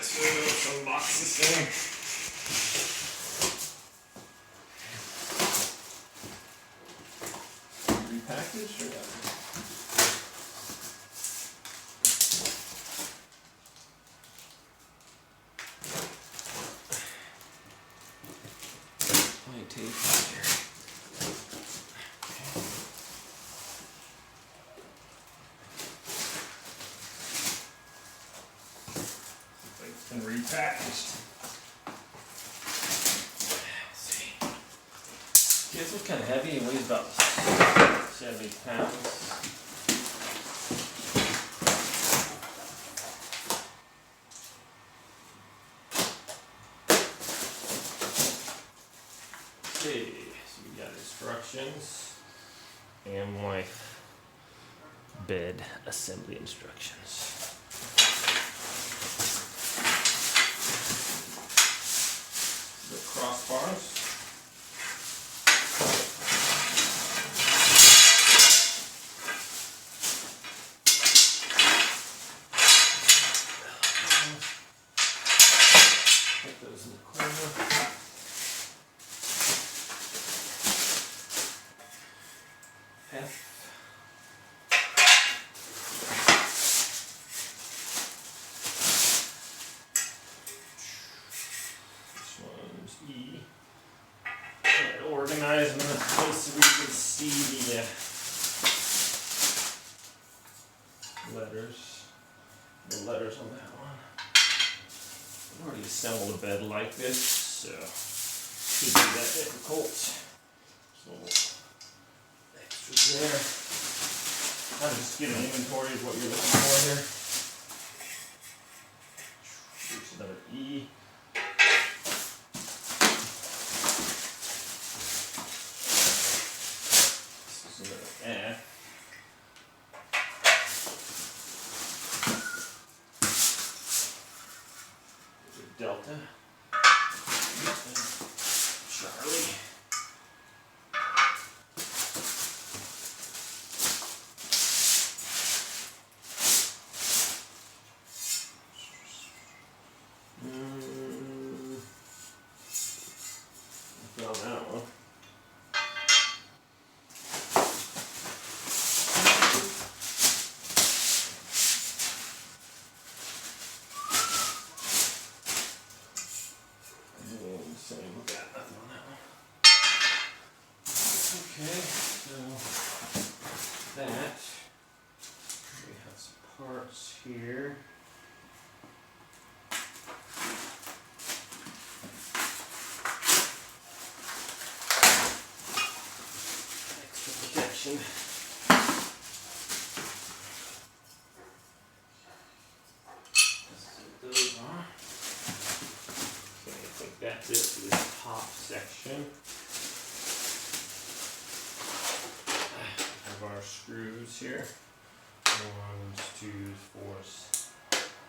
Some boxes there. Repackaged or what? Plenty of tape here. It's been repackaged. Let's see. Yeah, this looks kind of heavy. It weighs about 70 pounds. Okay, so we got instructions and my bed assembly instructions. The crossbars. Put those in the corner. F. This one's E. Organize them in a place so we can see the letters on that one. I've already assembled a bed like this, so it shouldn't be that difficult. So extras there. I'll just get an inventory of what you're looking for here. Here's another E. F. Delta. Charlie. I found that one. Same, got nothing on that one. Okay, so that we have some parts here. Extra protection. Let's see what those are. I think that's it for this top section. We have our screws here. 1, 2, 4,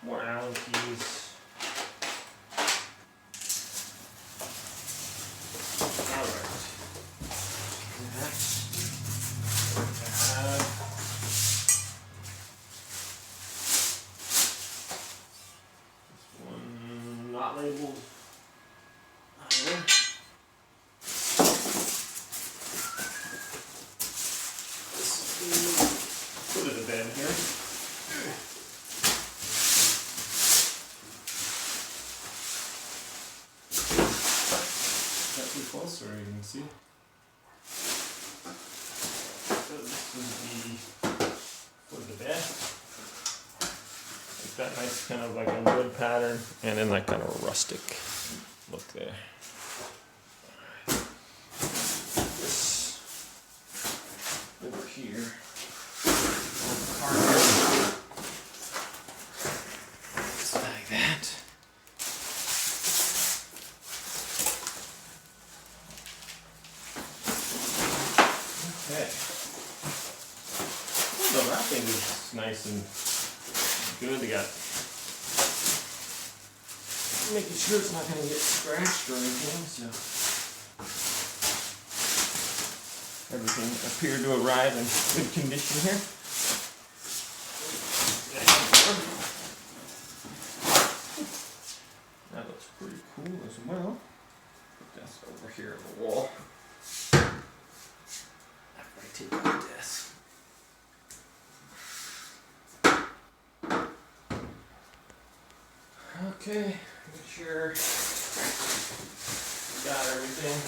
more Allen keys. Alright. Next, we have this one not labeled. Foot of the bed here. Is that too close, or you can see? So this is the foot of the bed. Like that nice kind of like a wood pattern, and then that kind of rustic look there. This over here. Just like that. Okay. Well, the wrapping is nice and good. They got making sure it's not going to get scratched or anything, so everything appeared to arrive in good condition here. looks pretty cool as well. Put this over here on the wall. After I take out this. Okay, make sure we got everything.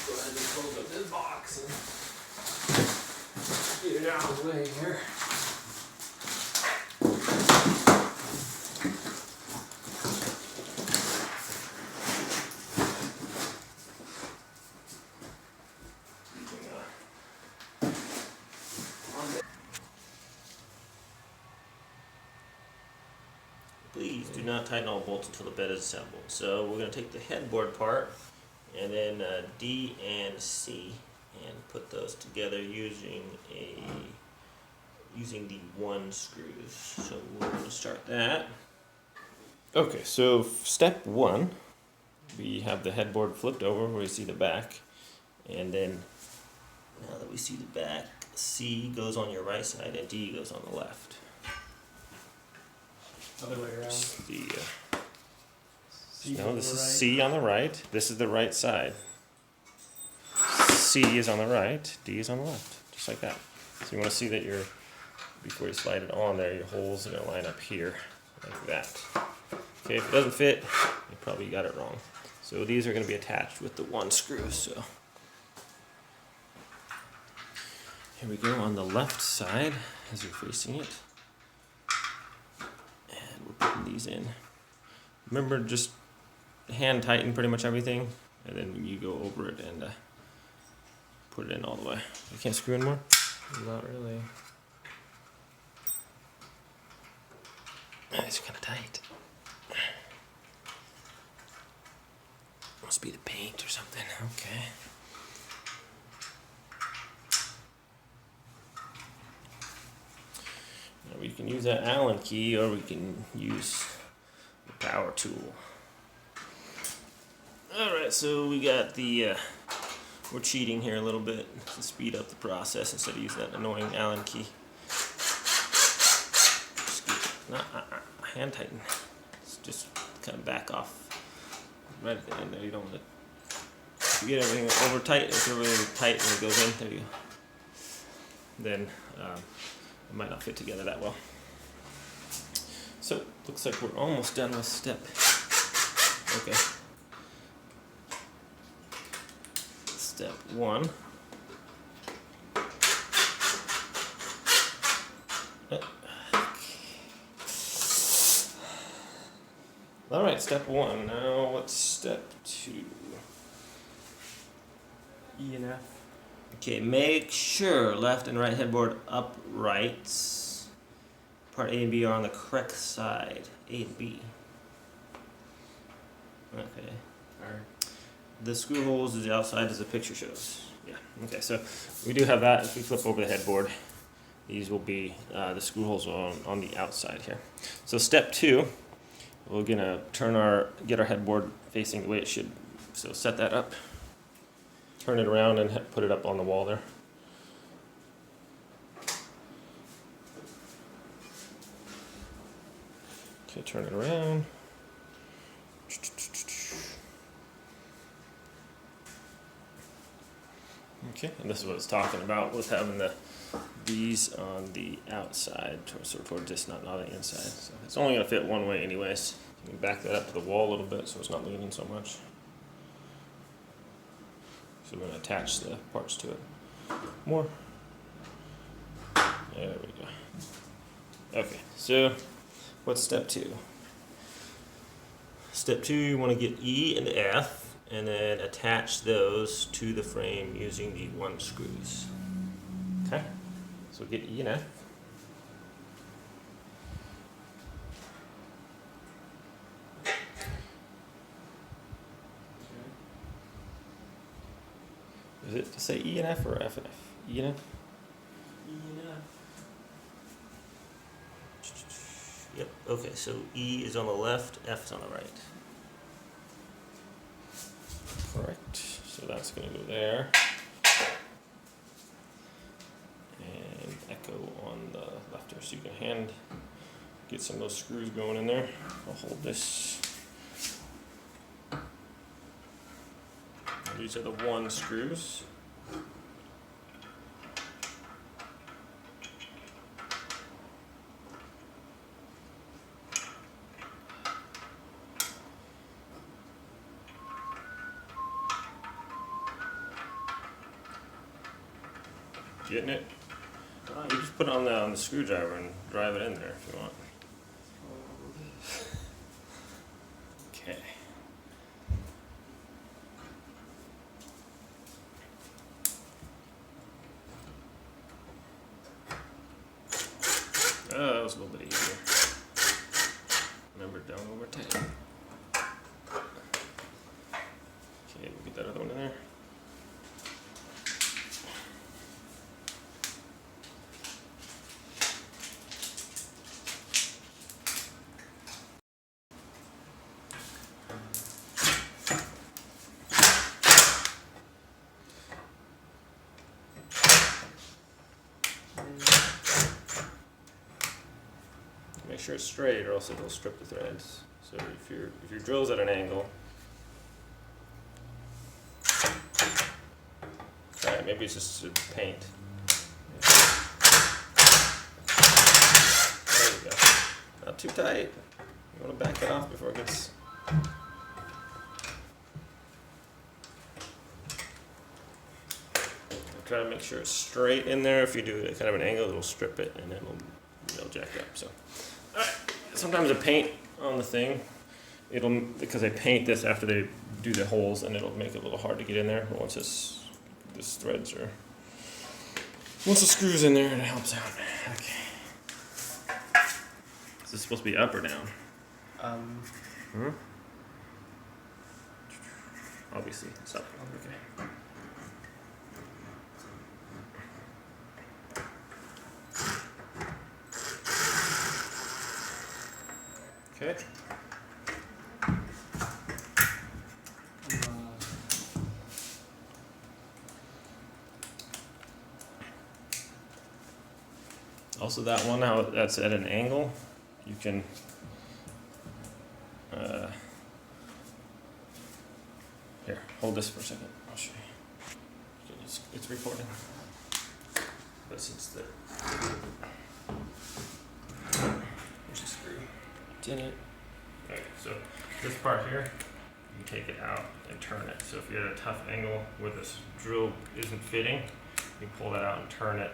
Go ahead and close up this box and get it out of the way here. Please do not tighten all bolts until the bed is assembled. So we're going to take the headboard part and then D and C and put those together using the 1 screws. So we're going to start that. Okay, so step 1, we have the headboard flipped over where we see the back, and then now that we see the back, C goes on your right side and D goes on the left. Other way around. No, this is C on the right. This is the right side. C is on the right. D is on the left. Just like that. So you want to see that before you slide it on there, your holes are going to line up here. Like that. Okay, if it doesn't fit, you probably got it wrong. So these are going to be attached with the 1 screw. So here we go on the left side as you're facing it. Putting these in. Remember, just hand tighten pretty much everything, and then you go over it and put it in all the way. You can't screw in more? Not really. These are kind of tight. Must be the paint or something. Okay. We can use that Allen key, or we can use the power tool. Alright, so we got the, we're cheating here a little bit to speed up the process instead of using that annoying Allen key. Hand tighten. Just kind of back off right at the end there. You don't want to, if you get everything over tight, if everything tight and it goes in, there you go. Then, it might not fit together that well. So, looks like we're almost done with step. Okay. Step 1. Alright, step 1. Now, what's step 2? E and F. Okay, make sure left and right headboard uprights. Part A and B are on the correct side. A and B. Okay. Alright. The screw holes is the outside as the picture shows. Yeah. Okay, so we do have that. If we flip over the headboard, these will be the screw holes on the outside here. So step 2, we're gonna get our headboard facing the way it should. So set that up. Turn it around and put it up on the wall there. Okay, turn it around. Okay, and this is what it's talking about with having these on the outside, toward this, not on the inside. So it's only going to fit one way anyways. You can back that up to the wall a little bit so it's not leaning so much. So we're going to attach the parts to it more. There we go. Okay, so what's step 2? Step 2, you want to get E and F and then attach those to the frame using the 1 screws. Okay, so get E and F. Is it to say E and F or F and F? E and F? E and F. Yep, okay, so E is on the left, F is on the right. Correct, so that's going to go there. And echo on the left here, so you can hand get some of those screws going in there. I'll hold this. These are the 1 screws. Getting it? You just put it on the screwdriver and drive it in there if you want. Okay. Oh, that was a little bit easier. Remember, down over tight. Okay, we'll get that other one in there. Make sure it's straight, or else it'll strip the threads. So if your drill's at an angle, try it. Maybe it's just paint. There we go. Not too tight. You want to back it off before it gets. Try to make sure it's straight in there. If you do it at kind of an angle, it'll strip it and it'll jack up. So. Alright, sometimes I paint on the thing. Because I paint this after they do the holes, and it'll make it a little hard to get in there. But once this threads are, once the screw's in there, it helps out. Okay. Is this supposed to be up or down? Obviously, it's up. Okay. Okay. Also, that one, how that's at an angle, you can here, hold this for a second. I'll show you. It's recording. But since the there's a screw. It's in it. Okay, so this part here, you take it out and turn it. So if you're at a tough angle where this drill isn't fitting, you pull that out and turn it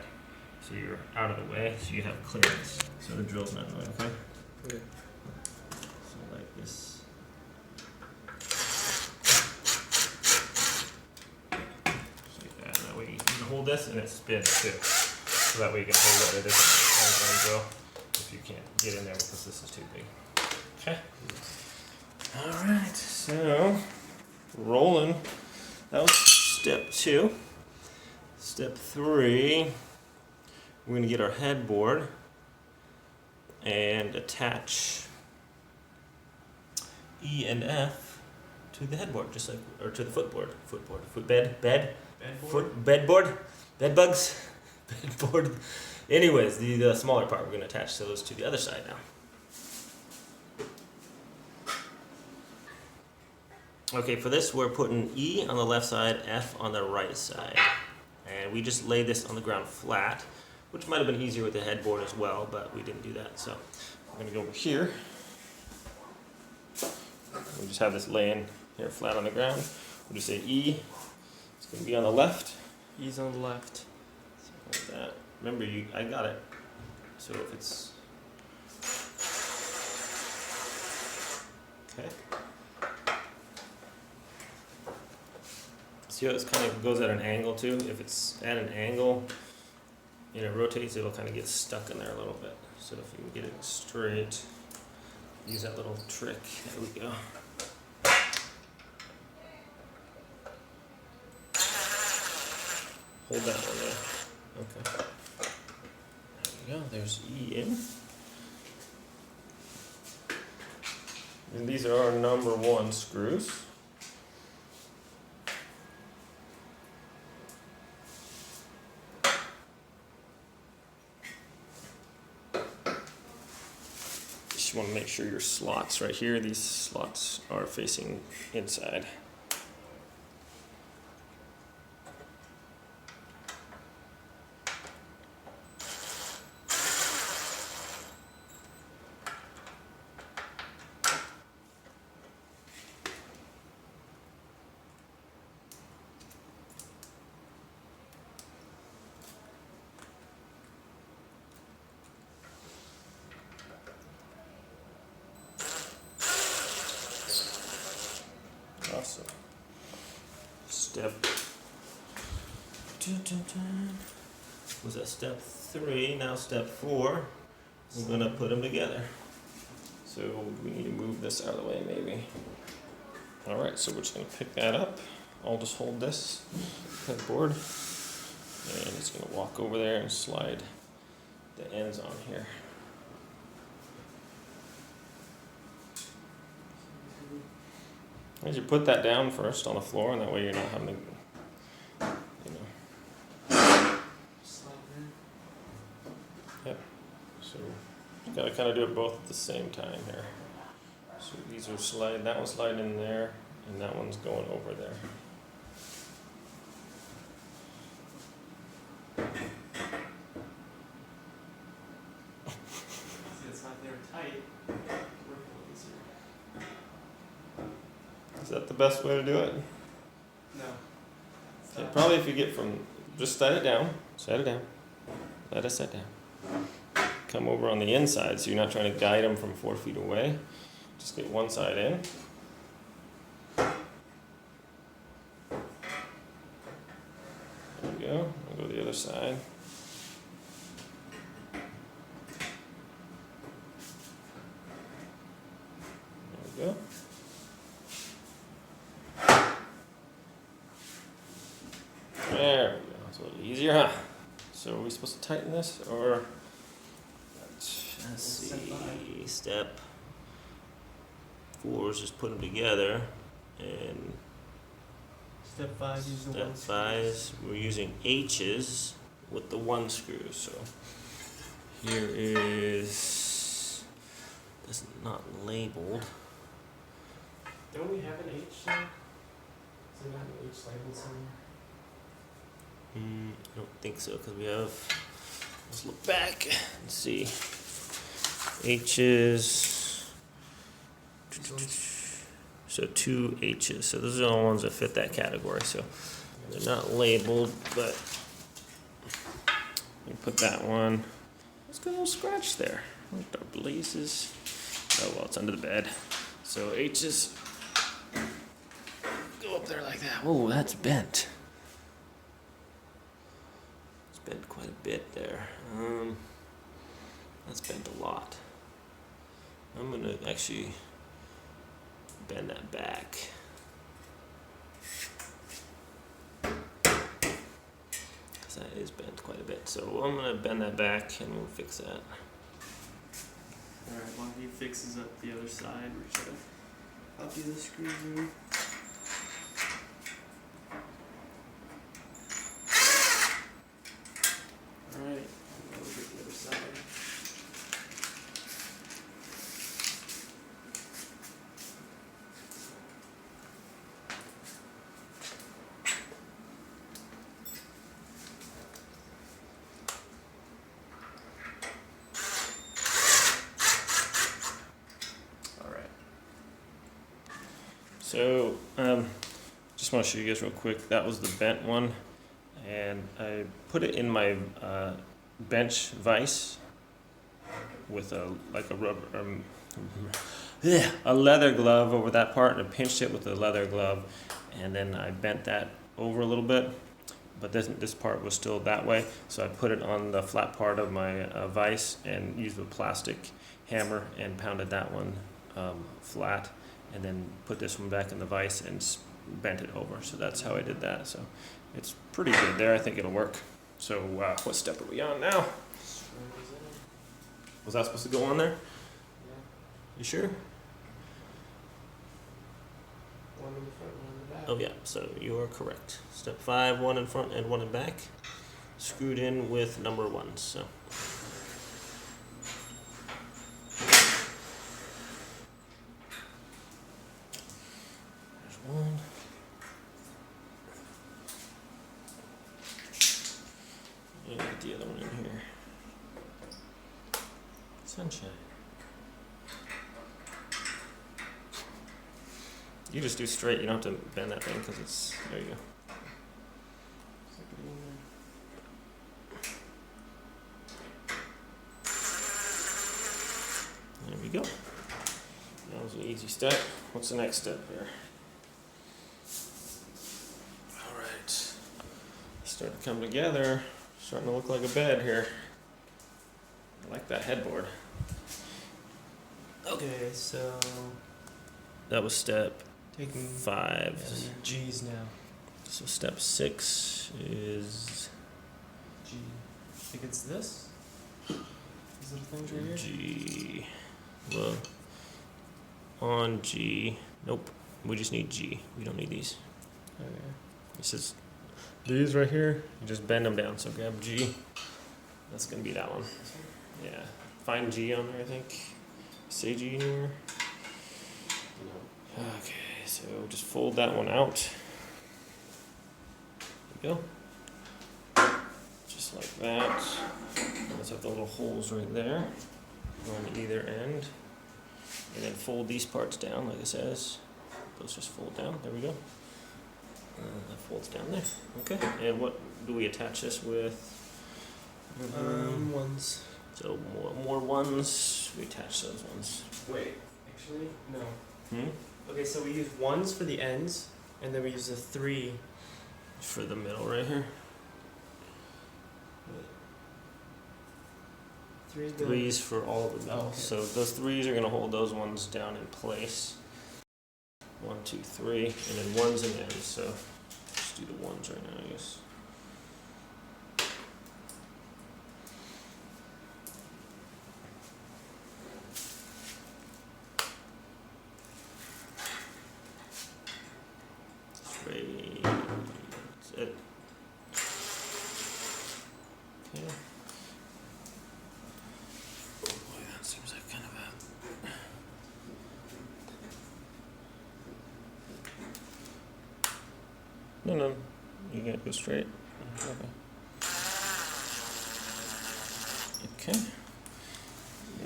so you're out of the way, so you have clearance. So the drill's not in the way, okay? Okay. So like this. Just like that. That way you can hold this and it spins too. So that way you can hold it. It isn't a drill if you can't get in there because this is too big. Okay. Alright, so rolling. That was step 2. Step 3, we're going to get our headboard and attach E and F to the headboard, just like, or to the bedboard, bed bugs, bedboard. Anyways, the smaller part, we're going to attach those to the other side now. Okay, for this we're putting E on the left side, F on the right side. And we just lay this on the ground flat, which might have been easier with the headboard as well, but we didn't do that. So I'm going to go over here. We just have this laying here flat on the ground. We'll just say E. It's going to be on the left. E's on the left. Like that. Remember, I got it. So if it's okay. See how it kind of goes at an angle too? If it's at an angle and it rotates, it'll kind of get stuck in there a little bit. So if you can get it straight, use that little trick. There we go. Hold that one there. Okay. There we go. There's E in. And these are our number 1 screws. just want to make sure your slots right here, these slots are facing inside. Awesome. Step. Was that step 3? Now step 4. We're gonna put them together. So we need to move this out of the way, maybe. All right. So we're just gonna pick that up. I'll just hold this headboard, and it's gonna walk over there and slide the ends on here. As you put that down first on the floor, and that way you're not having to, you know. Yep. So you gotta kind of do it both at the same time here. So these are sliding. That one's sliding in there, and that one's going over there. See, it's not there tight. Work a little easier. Is that the best way to do it? No. Yeah, probably if you get from, just set it down, let it set down. Come over on the inside, so you're not trying to guide them from 4 feet away. Just get one side in. There we go. I'll go to the other side. There we go. There we go. It's a little easier, huh? So are we supposed to tighten this, or let's see. Step 4 is just put them together, and Step 5, use the step one 5 we're using H's with the 1 screw. So here is, this is not labeled. Don't we have an H there? Is there not an H labeled somewhere? I don't think so, because we have, let's look back and see. H's, so 2 H's. So those are the only ones that fit that category. So they're not labeled, but we put that one. Let's get a little scratch there. What the blazes? Oh well, it's under the bed. So H's go up there like that. Whoa, that's bent. Bent quite a bit there. That's bent a lot. I'm gonna actually bend that back. Cause that is bent quite a bit. So I'm gonna bend that back and we'll fix that. Alright, while he fixes up the other side, we're gonna I'll do the screw room. Alright, I'll go get the other side. Alright. So, just want to show you guys real quick. That was the bent one. And I put it in my bench vise with a rubber, a leather glove over that part, and I pinched it with a leather glove, and then I bent that over a little bit, but this part was still that way, so I put it on the flat part of my vise and used a plastic hammer and pounded that one flat, and then put this one back in the vise and bent it over. So that's how I did that. So it's pretty good there. I think it'll work. So what step are we on now? Was that supposed to go on there? Yeah. You sure? One in the front, one in the back. Oh yeah, so you are correct. Step 5, 1 in front and 1 in back. Screwed in with number 1. So Sunshine. You just do straight, you don't have to bend that thing because it's, there you go. There we go. That was an easy step. What's the next step here? Alright. Starting to come together. Starting to look like a bed here. I like that headboard. Okay, so That was step taking 5. G's now. So step 6 is G. I think it's this. These little things right here. G. Well, on G. Nope. We just need G. We don't need these. Okay. This is these right here. You just bend them down. So grab G. That's gonna be that one. Yeah. Find G on there, I think. Say G anywhere. No. Okay, so just fold that one out. There you go. Just like that. Let's have the little holes right there on either end. And then fold these parts down, like it says. Those just fold down. There we go. That folds down there. Okay. And what do we attach this with? Ones. So more ones. We attach those ones. Wait, actually, no. Hmm? Okay, so we use ones for the ends, and then we use the 3. For the middle right here. 3 go. 3s for all the middle. Oh, okay. So those 3s are going to hold those ones down in place. 1, 2, 3, and then 1's in the end. So just do the 1s right now, I guess. Straight. That's it. Okay. Oh boy, that seems like kind of a. No, you gotta go straight. Okay. Okay.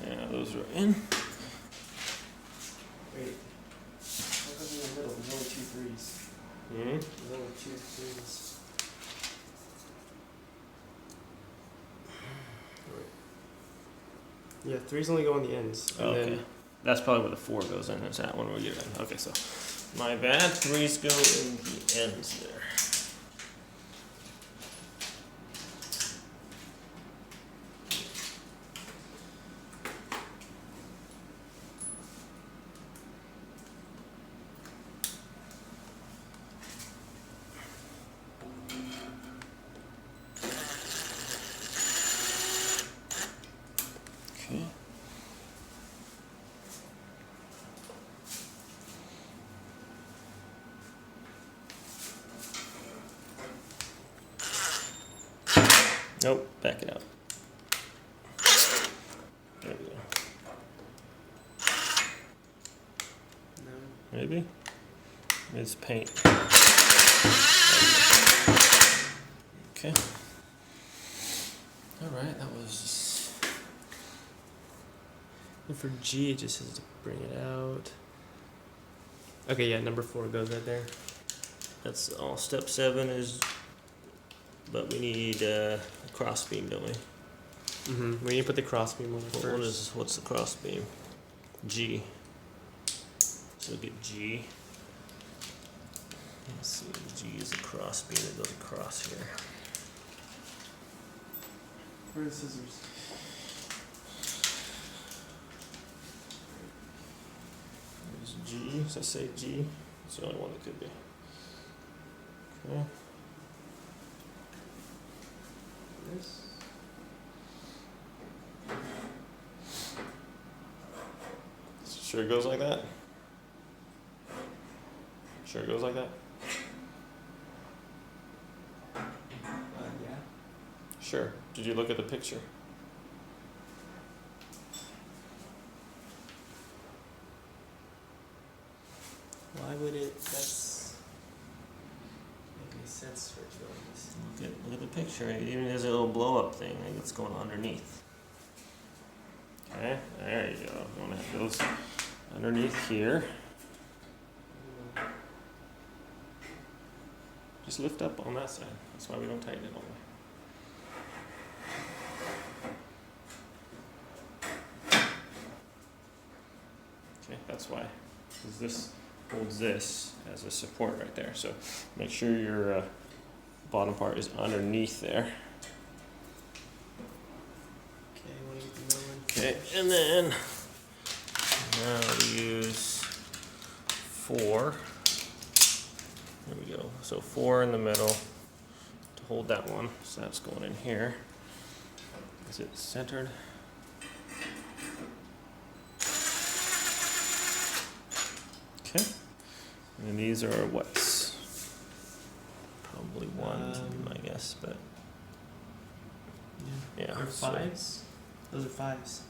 Yeah, those are in. Wait. How come in the middle? There's only 2 3s. Hmm. There's only 2 3s. Yeah, 3s only go on the ends. And Okay. then That's probably where the 4 goes in. Is that one we're getting? Okay, so my bad. 3s go in the ends there. Okay. Nope, back it up. There we go. no. Maybe? It's paint. Okay. Alright, that was. And for G, it just says to bring it out. Okay, yeah, number 4 goes right there. That's all. Step 7 is. But we need a cross beam, don't we? Mm-hmm. We need to put the crossbeam on first. What's the cross beam? G. So get G. Let's see. G is the cross beam that goes across here. Where are the scissors? There's G. Does that say G? It's the only one that could be. Okay. This. Sure it goes like that? Sure it goes like that? Yeah. Sure. Did you look at the picture? Why would it? That's make any sense for it to go like this. Look at the picture. Even there's a little blow up thing that's going underneath. Okay. Okay, there you go. You want to have those underneath here. Just lift up on that side. That's why we don't tighten it all the way. Okay, that's why. Because this holds this as a support right there. So make sure your bottom part is underneath there. Okay, want to get the middle one? Okay, and then now we use 4. There we go. So 4 in the middle to hold that one. So that's going in here. Is it centered? Okay. And then these are what's probably 1s, I guess, but yeah. Or 5s? Those are 5s.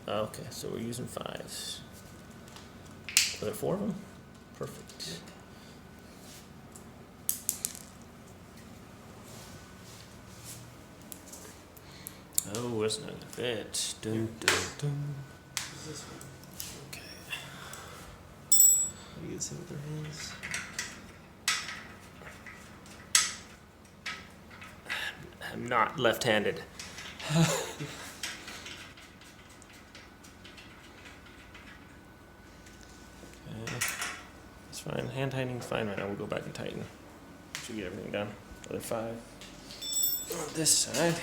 Okay, so we're using 5s. Are there 4 of them? Perfect. Oh, it's not gonna fit. Dun, dun, dun. What's this one? Okay. You can see what their hands. I'm not left-handed. It's fine. Hand tightening's fine right now. We'll go back and tighten. Should get everything done. Other 5. On this side.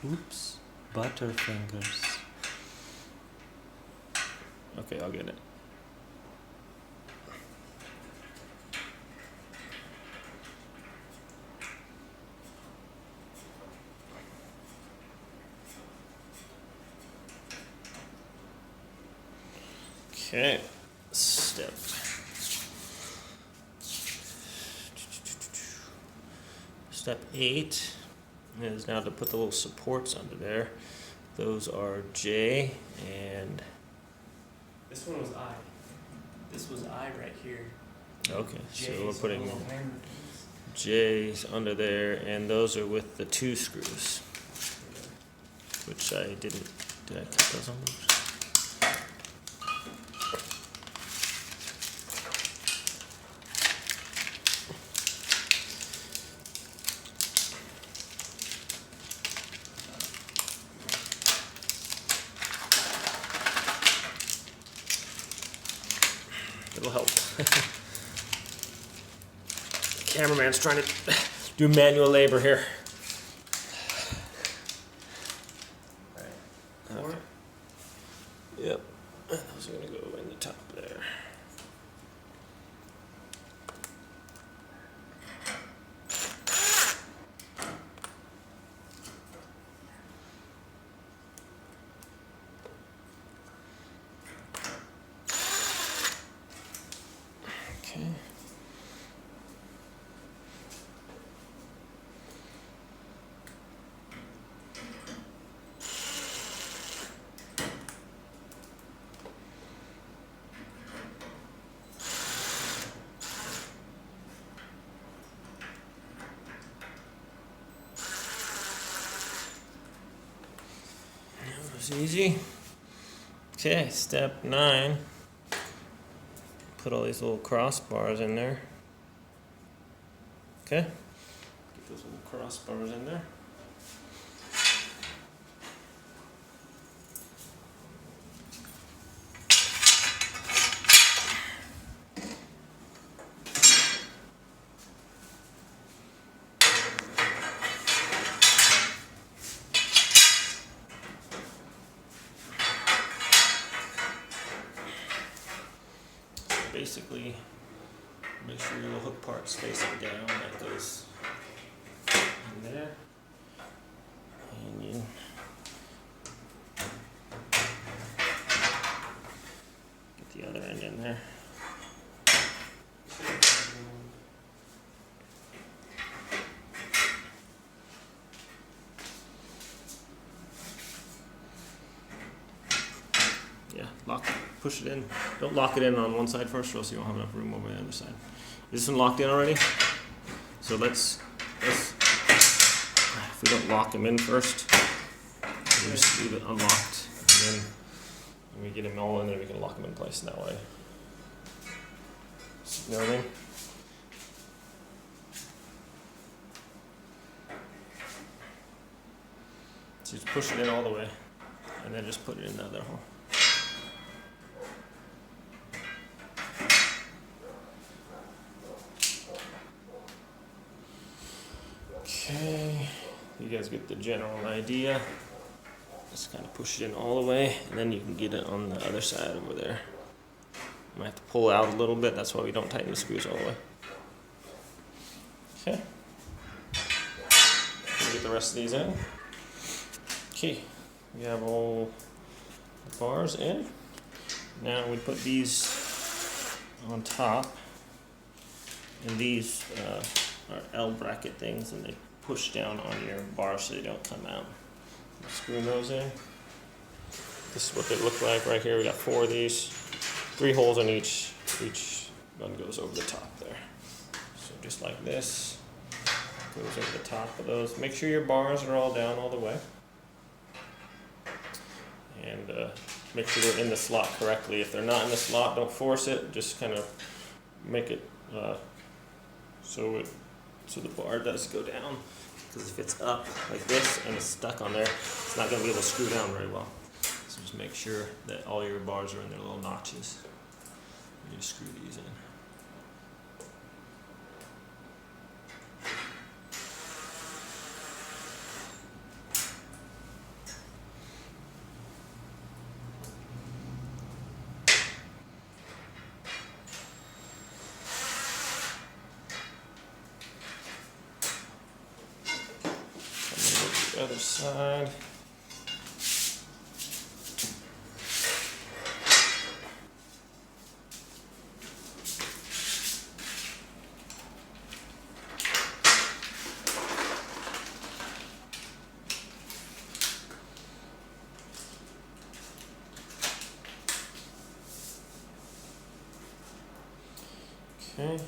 Oops. Butterfingers. Okay, I'll get it. Okay, step. Step 8 is now to put the little supports under there. Those are J and This one was I. This was I right here. okay, so J's we're putting little hammer things. J's under there, and those are with the 2 screws, which I didn't. Did I cut those on? It'll help. Cameraman's trying to do manual labor here. Alright. 4? Okay. Yep. Those are gonna go in the top there. Okay. That was easy. Okay, step 9. Put all these little crossbars in there. Okay. Get those little crossbars in there. Basically, make sure your little hook part's facing down. That goes in there. And you get the other end in there. Yeah, lock it. push it in. Don't lock it in on one side first, or else you don't have enough room over the other side. Is this one locked in already? So let's if we don't lock them in first, we just leave it unlocked, and then when we get them all in there, we can lock them in place that way. You know what I mean? So just push it in all the way, and then just put it in the other hole. Okay, you guys get the general idea. Just kind of push it in all the way, and then you can get it on the other side over there. Might have to pull out a little bit, that's why we don't tighten the screws all the way. Okay. Get the rest of these in. Okay, we have all the bars in. Now we put these on top, and these are L bracket things, and they push down on your bars so they don't come out. Screw those in. This is what they look like right here. We got 4 of these, 3 holes on each. Each one goes over the top there. So just like this, goes over the top of those. Make sure your bars are all down all the way. And make sure they're in the slot correctly. If they're not in the slot, don't force it. Just kind of make it so the bar does go down. Because if it's up like this and it's stuck on there, it's not going to be able to screw down very well. So just make sure that all your bars are in their little notches. You just screw these in. Other side. Okay.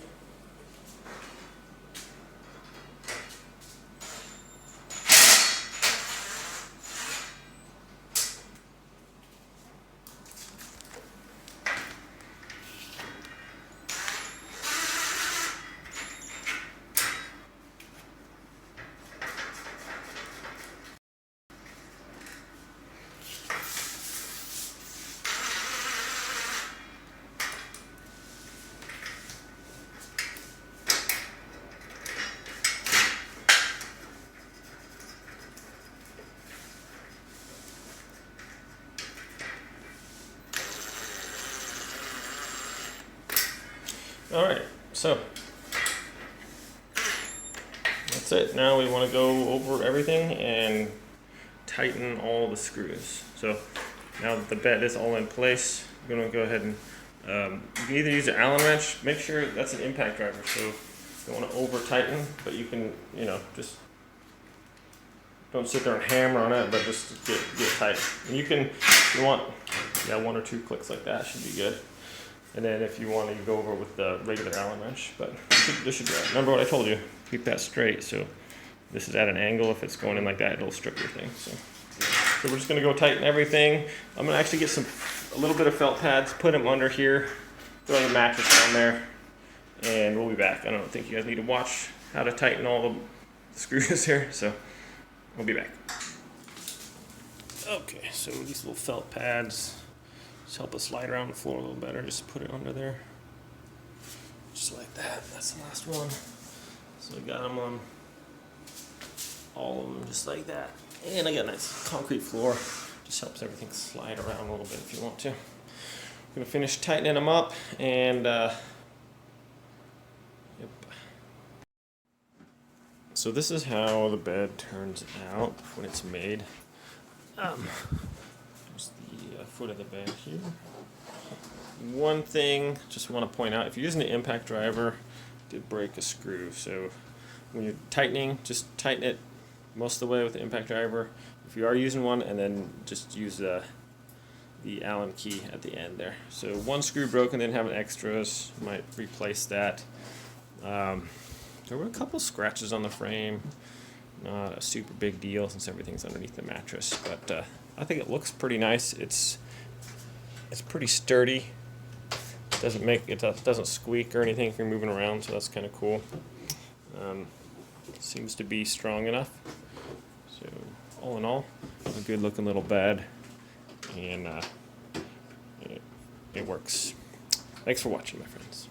All right, so that's it. Now we want to go over everything and tighten all the screws. So now that the bed is all in place, we're going to go ahead and you can either use an Allen wrench. Make sure that's an impact driver, so you don't want to over tighten, but you can, you know, just don't sit there and hammer on it, but just get tight. And you can, if you want, yeah, 1 or 2 clicks like that should be good. And then if you want to go over with the regular Allen wrench, but this should be right. Remember what I told you, keep that straight. So this is at an angle. If it's going in like that, it'll strip your thing. So we're just gonna go tighten everything. I'm gonna actually get a little bit of felt pads, put them under here, throw the mattress on there, and we'll be back. I don't think you guys need to watch how to tighten all the screws here, so we'll be back. Okay, so these little felt pads just help us slide around the floor a little better. Just put it under there, just like that. That's the last one. So we got them on all of them, just like that. And I got a nice concrete floor. Just helps everything slide around a little bit if you want to. I'm gonna finish tightening them up, and yep. So this is how the bed turns out when it's made. There's the foot of the bed here. One thing, just want to point out, if you're using the impact driver, it did break a screw. So when you're tightening, just tighten it most of the way with the impact driver. If you are using one, and then just use the the Allen key at the end there. So one screw broken, didn't have an extras, might replace that. There were a couple scratches on the frame, not a super big deal since everything's underneath the mattress, but I think it looks pretty nice. It's pretty sturdy. Doesn't squeak or anything if you're moving around, so that's kind of cool. Seems to be strong enough. So all in all, a good looking little bed, and it works. Thanks for watching, my friends.